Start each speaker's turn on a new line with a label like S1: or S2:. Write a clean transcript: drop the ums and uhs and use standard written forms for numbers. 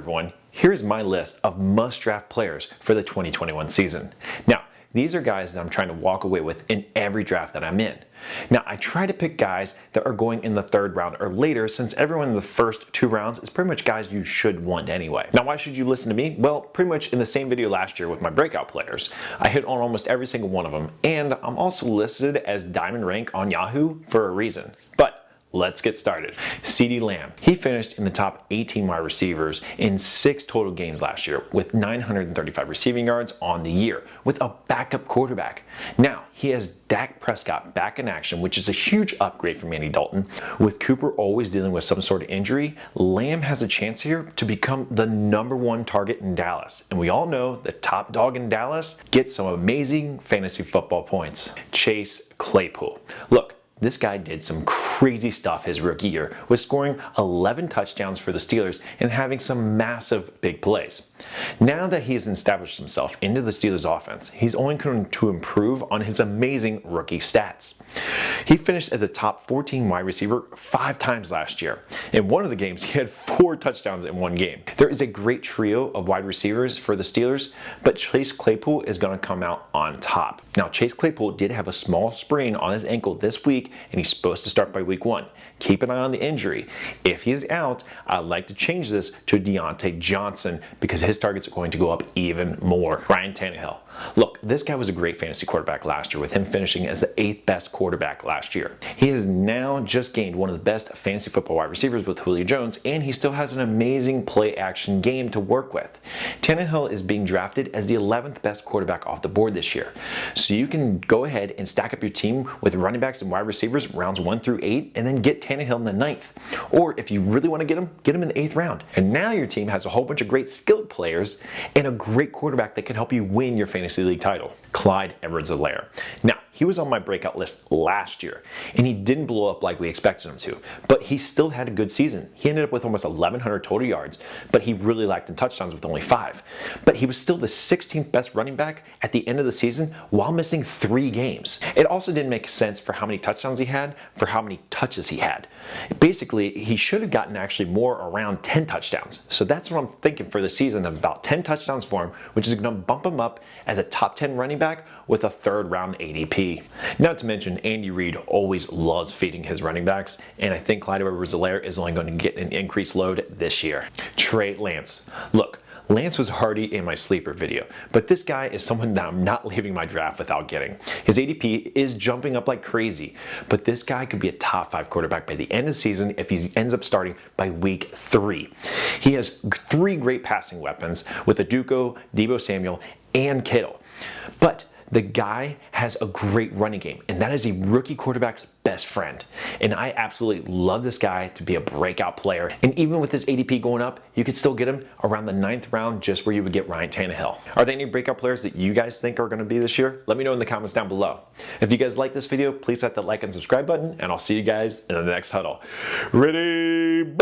S1: everyone, here's my list of must-draft players for the 2021 season. Now, these are guys that I'm trying to walk away with in every draft that I'm in. Now, I try to pick guys that are going in the 3rd round or later, since everyone in the first 2 rounds is pretty much guys you should want anyway. Now, why should you listen to me? Well, pretty much in the same video last year with my breakout players, I hit on almost every single one of them, and I'm also listed as Diamond Rank on Yahoo for a reason. But let's get started. CeeDee Lamb. He finished in the top 18 wide receivers in 6 total games last year with 935 receiving yards on the year with a backup quarterback. Now, he has Dak Prescott back in action, which is a huge upgrade from Andy Dalton. With Cooper always dealing with some sort of injury, Lamb has a chance here to become the #1 target in Dallas. And we all know the top dog in Dallas gets some amazing fantasy football points. Chase Claypool. Look, this guy did some crazy stuff his rookie year with scoring 11 touchdowns for the Steelers and having some massive big plays. Now that he has established himself into the Steelers offense, he's only going to improve on his amazing rookie stats. He finished as a top 14 wide receiver 5 times last year. In one of the games, he had 4 touchdowns in one game. There is a great trio of wide receivers for the Steelers, but Chase Claypool is going to come out on top. Now, Chase Claypool did have a small sprain on his ankle this week, and he's supposed to start by week 1. Keep an eye on the injury. If he's out, I'd like to change this to Deontay Johnson because his targets are going to go up even more. Ryan Tannehill. Look, this guy was a great fantasy quarterback last year with him finishing as the 8th best quarterback last year. He has now just gained one of the best fantasy football wide receivers with Julio Jones, and he still has an amazing play action game to work with. Tannehill is being drafted as the 11th best quarterback off the board this year. So you can go ahead and stack up your team with running backs and wide receivers rounds 1 through 8 and then get Tannehill in the 9th. Or if you really want to get him in the 8th round. And now your team has a whole bunch of great skilled players and a great quarterback that can help you win your fantasy league title. Clyde EdwardsHelaire. Now, he was on my breakout list last year, and he didn't blow up like we expected him to, but he still had a good season. He ended up with almost 1,100 total yards, but he really lacked in touchdowns with only 5. But he was still the 16th best running back at the end of the season while missing 3 games. It also didn't make sense for how many touchdowns he had, for how many touches he had. Basically, he should have gotten actually more around 10 touchdowns. So that's what I'm thinking for the season, of about 10 touchdowns for him, which is going to bump him up as a top 10 running back with a 3rd round ADP. Not to mention, Andy Reid always loves feeding his running backs, and I think Clyde EdwardsHelaire is only going to get an increased load this year. Trey Lance. Look, Lance was already in my sleeper video, but this guy is someone that I'm not leaving my draft without getting. His ADP is jumping up like crazy, but this guy could be a top 5 quarterback by the end of the season if he ends up starting by week 3. He has 3 great passing weapons with Aduko, Deebo Samuel, and Kittle. But the guy has a great running game, and that is a rookie quarterback's best friend. And I absolutely love this guy to be a breakout player. And even with his ADP going up, you could still get him around the 9th round, just where you would get Ryan Tannehill. Are there any breakout players that you guys think are going to be this year? Let me know in the comments down below. If you guys like this video, please hit that like and subscribe button, and I'll see you guys in the next huddle. Ready?